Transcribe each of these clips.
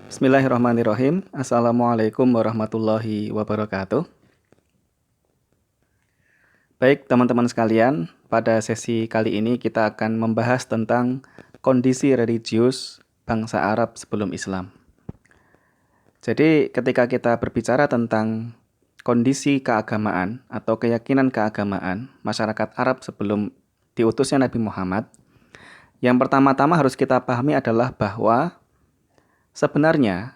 Bismillahirrahmanirrahim. Assalamualaikum warahmatullahi wabarakatuh. Baik, teman-teman sekalian, pada sesi kali ini kita akan membahas tentang kondisi religius bangsa Arab sebelum Islam. Jadi, ketika kita berbicara tentang kondisi keagamaan atau keyakinan keagamaan masyarakat Arab sebelum diutusnya Nabi Muhammad, yang pertama-tama harus kita pahami adalah bahwa sebenarnya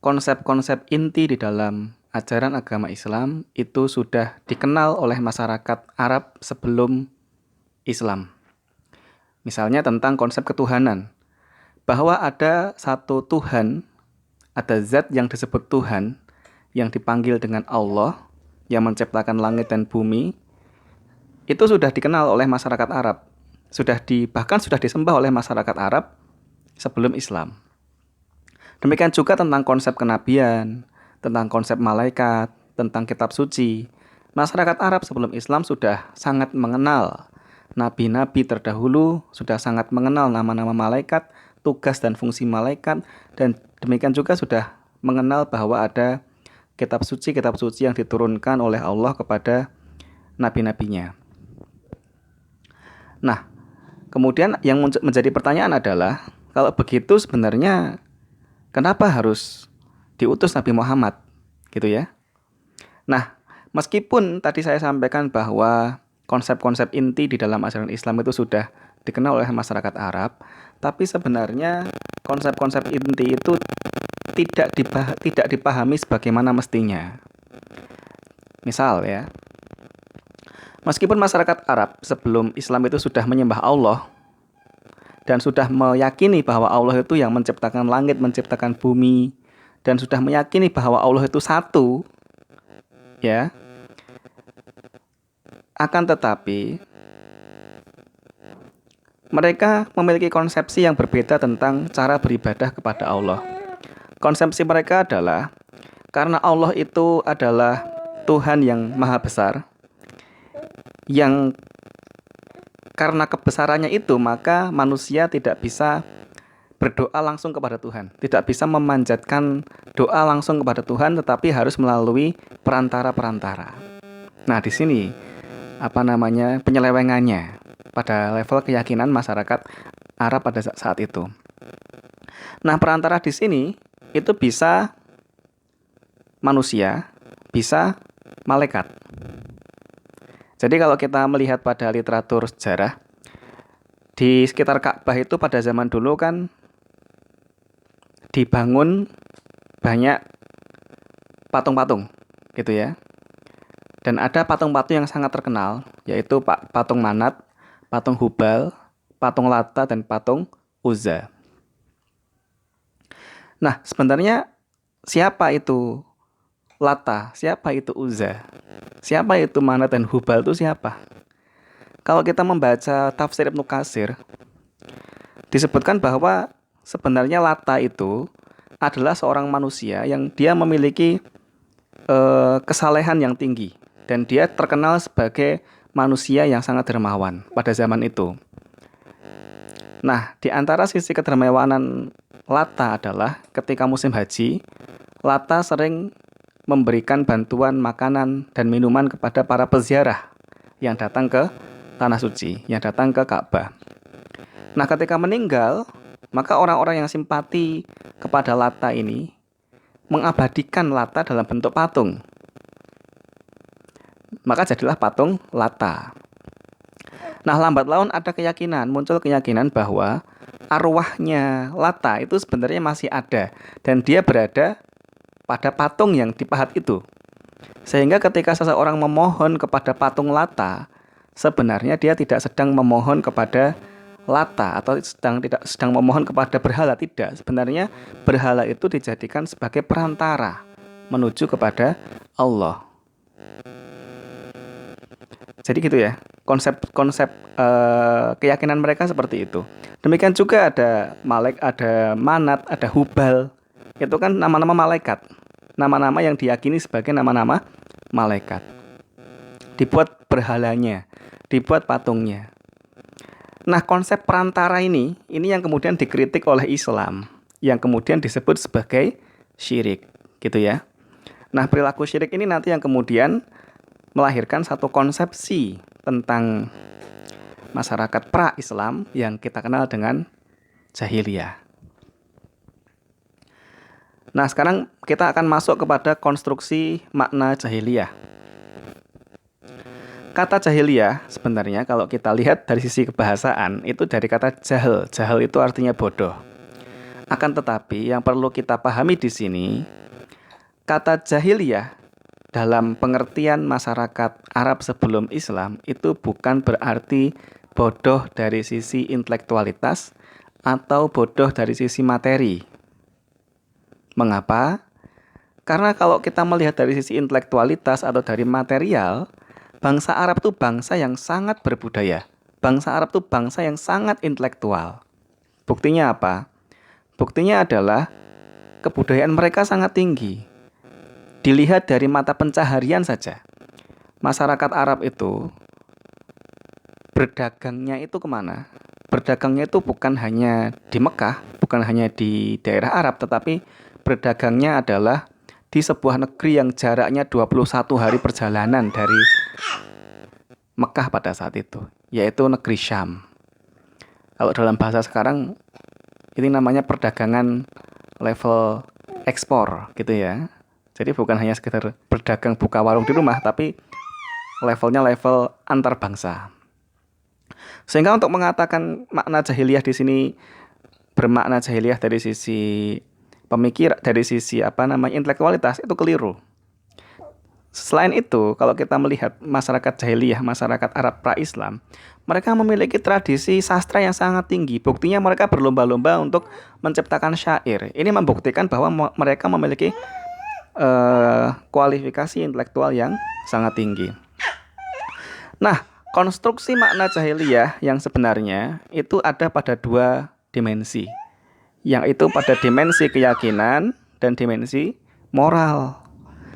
konsep-konsep inti di dalam ajaran agama Islam itu sudah dikenal oleh masyarakat Arab sebelum Islam. Misalnya tentang konsep ketuhanan, bahwa ada satu Tuhan, ada zat yang disebut Tuhan, yang dipanggil dengan Allah, yang menciptakan langit dan bumi, itu sudah dikenal oleh masyarakat Arab. Bahkan sudah disembah oleh masyarakat Arab sebelum Islam. Demikian juga tentang konsep kenabian, tentang konsep malaikat, tentang kitab suci. Masyarakat Arab sebelum Islam sudah sangat mengenal nabi-nabi terdahulu, sudah sangat mengenal nama-nama malaikat, tugas dan fungsi malaikat, dan demikian juga sudah mengenal bahwa ada kitab suci yang diturunkan oleh Allah kepada nabi-nabinya. Nah, kemudian yang menjadi pertanyaan adalah, kalau begitu sebenarnya kenapa harus diutus Nabi Muhammad, gitu ya? Nah, meskipun tadi saya sampaikan bahwa konsep-konsep inti di dalam ajaran Islam itu sudah dikenal oleh masyarakat Arab, tapi sebenarnya konsep-konsep inti itu tidak dipahami sebagaimana mestinya. Misal ya, meskipun masyarakat Arab sebelum Islam itu sudah menyembah Allah dan sudah meyakini bahwa Allah itu yang menciptakan langit, menciptakan bumi, dan sudah meyakini bahwa Allah itu satu, ya. Akan tetapi mereka memiliki konsepsi yang berbeda tentang cara beribadah kepada Allah. Konsepsi mereka adalah karena Allah itu adalah Tuhan yang maha besar, yang karena kebesarannya itu maka manusia tidak bisa berdoa langsung kepada Tuhan, tidak bisa memanjatkan doa langsung kepada Tuhan, tetapi harus melalui perantara-perantara. Nah, di sini penyelewengannya pada level keyakinan masyarakat Arab pada saat itu. Nah, perantara di sini itu bisa manusia, bisa malaikat. Jadi kalau kita melihat pada literatur sejarah, di sekitar Ka'bah itu pada zaman dulu kan dibangun banyak patung-patung, gitu ya. Dan ada patung-patung yang sangat terkenal, yaitu patung Manat, patung Hubal, patung Lata, dan patung Uzza. Nah, sebenarnya siapa itu Lata? Siapa itu Uzza? Siapa itu Manat dan Hubal itu siapa? Kalau kita membaca tafsir Ibnu Katsir, disebutkan bahwa sebenarnya Lata itu adalah seorang manusia yang dia memiliki kesalehan yang tinggi, dan dia terkenal sebagai manusia yang sangat dermawan pada zaman itu. Nah, di antara sisi kedermawanan Lata adalah ketika musim haji, Lata sering memberikan bantuan makanan dan minuman kepada para peziarah yang datang ke tanah suci, yang datang ke Ka'bah. Nah, ketika meninggal, maka orang-orang yang simpati kepada Lata ini mengabadikan Lata dalam bentuk patung. Maka jadilah patung Lata. Nah, lambat laun muncul keyakinan bahwa arwahnya Lata itu sebenarnya masih ada, dan dia berada pada patung yang dipahat itu. Sehingga ketika seseorang memohon kepada patung Lata, sebenarnya dia tidak sedang memohon kepada Lata atau tidak sedang memohon kepada berhala, tidak. Sebenarnya berhala itu dijadikan sebagai perantara menuju kepada Allah. Jadi gitu ya, konsep keyakinan mereka seperti itu. Demikian juga ada Manat, ada Hubal. Itu kan nama-nama malaikat, nama-nama yang diyakini sebagai nama-nama malaikat. Dibuat berhalanya, dibuat patungnya. Nah, konsep perantara ini yang kemudian dikritik oleh Islam. yang kemudian disebut sebagai syirik, gitu ya. Nah, perilaku syirik ini nanti yang kemudian melahirkan satu konsepsi tentang masyarakat pra-Islam yang kita kenal dengan jahiliyah. Nah, sekarang kita akan masuk kepada konstruksi makna jahiliyah. Kata jahiliyah sebenarnya kalau kita lihat dari sisi kebahasaan itu dari kata jahil. Jahil itu artinya bodoh. Akan tetapi yang perlu kita pahami di sini, kata jahiliyah dalam pengertian masyarakat Arab sebelum Islam itu bukan berarti bodoh dari sisi intelektualitas atau bodoh dari sisi materi. Mengapa? Karena kalau kita melihat dari sisi intelektualitas atau dari material, bangsa Arab itu bangsa yang sangat berbudaya. Bangsa Arab itu bangsa yang sangat intelektual. Buktinya apa? Buktinya adalah kebudayaan mereka sangat tinggi. Dilihat dari mata pencaharian saja. Masyarakat Arab itu berdagangnya itu kemana? Berdagangnya itu bukan hanya di Mekah, bukan hanya di daerah Arab, tetapi berdagangnya adalah di sebuah negeri yang jaraknya 21 hari perjalanan dari Mekah pada saat itu, yaitu negeri Syam. Kalau dalam bahasa sekarang, ini namanya perdagangan level ekspor gitu ya. Jadi bukan hanya sekedar berdagang buka warung di rumah, tapi levelnya level antar bangsa. Sehingga untuk mengatakan makna jahiliyah di sini bermakna jahiliyah dari sisi pemikir, dari sisi intelektualitas itu keliru. Selain itu, kalau kita melihat masyarakat jahiliyah, masyarakat Arab pra-Islam, mereka memiliki tradisi sastra yang sangat tinggi. Buktinya mereka berlomba-lomba untuk menciptakan syair. Ini membuktikan bahwa mereka memiliki kualifikasi intelektual yang sangat tinggi. Nah, konstruksi makna jahiliyah yang sebenarnya itu ada pada dua dimensi, yang itu pada dimensi keyakinan dan dimensi moral.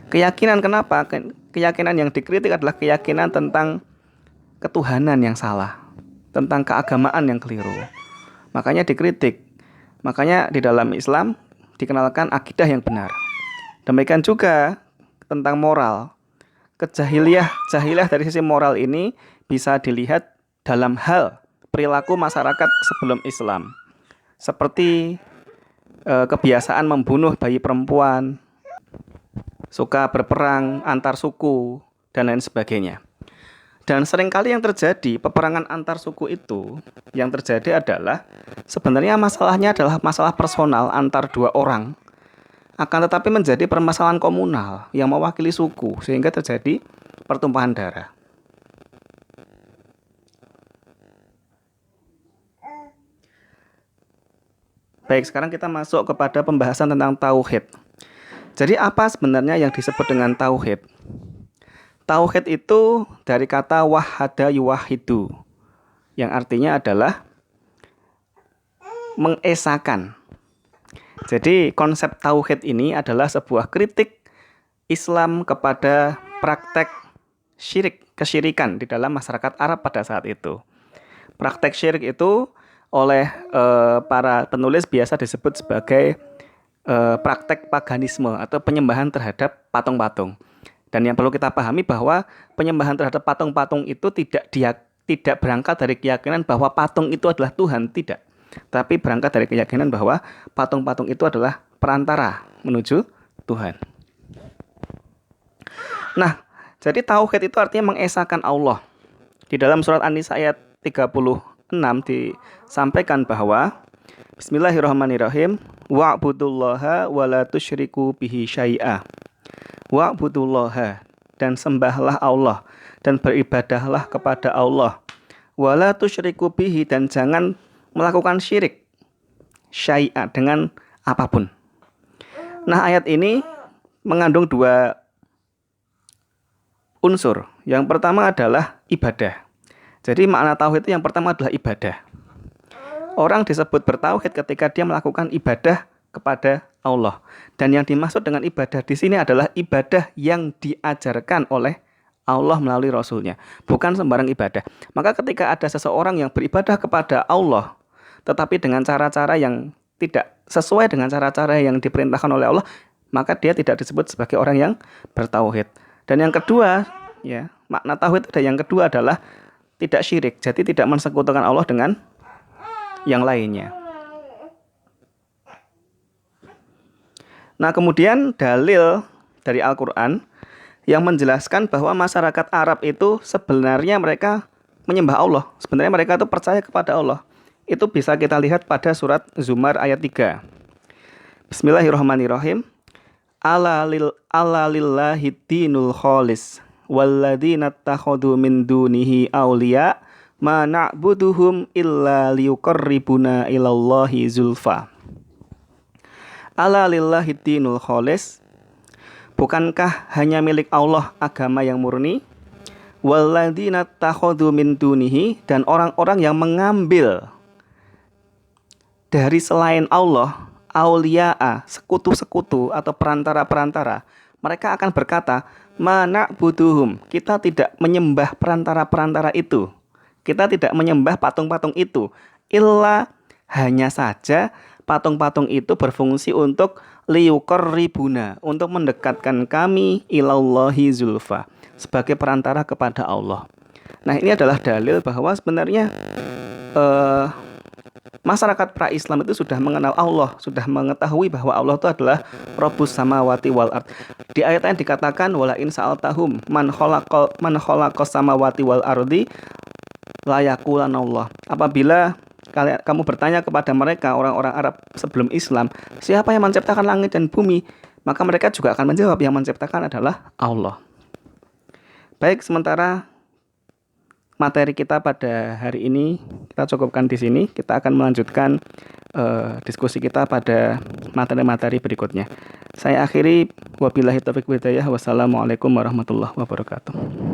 Keyakinan kenapa? Keyakinan yang dikritik adalah keyakinan tentang ketuhanan yang salah, tentang keagamaan yang keliru. Makanya dikritik. Makanya di dalam Islam dikenalkan akidah yang benar. Demikian juga tentang moral. Jahiliyah dari sisi moral ini bisa dilihat dalam hal perilaku masyarakat sebelum Islam. Seperti kebiasaan membunuh bayi perempuan, suka berperang antar suku, dan lain sebagainya. Dan seringkali yang terjadi, peperangan antar suku itu, yang terjadi adalah sebenarnya masalahnya adalah masalah personal antar dua orang, akan tetapi menjadi permasalahan komunal yang mewakili suku, sehingga terjadi pertumpahan darah. Baik, sekarang kita masuk kepada pembahasan tentang tauhid. Jadi apa sebenarnya yang disebut dengan tauhid? Tauhid itu dari kata wahada yuwahidu, yang artinya adalah mengesakan. Jadi konsep tauhid ini adalah sebuah kritik Islam kepada praktek kesyirikan di dalam masyarakat Arab pada saat itu. Praktek syirik itu oleh para penulis biasa disebut sebagai praktek paganisme atau penyembahan terhadap patung-patung. Dan yang perlu kita pahami bahwa penyembahan terhadap patung-patung itu tidak berangkat dari keyakinan bahwa patung itu adalah Tuhan, tidak. Tapi berangkat dari keyakinan bahwa patung-patung itu adalah perantara menuju Tuhan. Nah, jadi tauhid itu artinya mengesahkan Allah. Di dalam surat An-Nisa ayat 36 disampaikan bahwa Bismillahirrahmanirrahim, wa'budullaha wa la tusyriku bihi syai'a. Wa'budullaha, dan sembahlah Allah dan beribadahlah kepada Allah. Wa la tusyriku bihi, dan jangan melakukan syirik syai'a, dengan apapun. Nah, ayat ini mengandung dua unsur. Yang pertama adalah ibadah. Jadi makna tauhid itu yang pertama adalah ibadah. Orang disebut bertauhid ketika dia melakukan ibadah kepada Allah. Dan yang dimaksud dengan ibadah di sini adalah ibadah yang diajarkan oleh Allah melalui Rasul-Nya, bukan sembarang ibadah. Maka ketika ada seseorang yang beribadah kepada Allah, tetapi dengan cara-cara yang tidak sesuai dengan cara-cara yang diperintahkan oleh Allah, maka dia tidak disebut sebagai orang yang bertauhid. Dan yang kedua, ya, makna tauhid ada yang kedua adalah tidak syirik. Jadi tidak mensekutukan Allah dengan yang lainnya. Nah, kemudian dalil dari Al-Qur'an yang menjelaskan bahwa masyarakat Arab itu sebenarnya mereka menyembah Allah. Sebenarnya mereka itu percaya kepada Allah. Itu bisa kita lihat pada surat Zumar ayat 3. Bismillahirrahmanirrahim. Ala lillahi dinul kholis walladzina takhadu min dunihi awliya ma na'buduhum illa liyuqarribuna ilallahi zulfa. Ala lillahi dinul kholis, bukankah hanya milik Allah agama yang murni? Walladzina takhadu min dunihi, dan orang-orang yang mengambil dari selain Allah auliya'a, sekutu-sekutu atau perantara-perantara. Mereka akan berkata, mana buduhum, kita tidak menyembah perantara-perantara itu, kita tidak menyembah patung-patung itu, illa, hanya saja patung-patung itu berfungsi untuk liyuqarribuna, untuk mendekatkan kami ilallahi zulfa, sebagai perantara kepada Allah. Nah, ini adalah dalil bahwa sebenarnya masyarakat pra-Islam itu sudah mengenal Allah, sudah mengetahui bahwa Allah itu adalah Rabbus samawati wal ard. Di ayat yang dikatakan wala in sa'altahum man khalaqas samawati wal ardi la yaqulanallah. Apabila kamu bertanya kepada mereka, orang-orang Arab sebelum Islam, siapa yang menciptakan langit dan bumi? Maka mereka juga akan menjawab, yang menciptakan adalah Allah. Baik, sementara materi kita pada hari ini kita cukupkan di sini. Kita akan melanjutkan diskusi kita pada materi-materi berikutnya. Saya akhiri, wabillahi taufiq wal hidayah. Wassalamualaikum warahmatullahi wabarakatuh.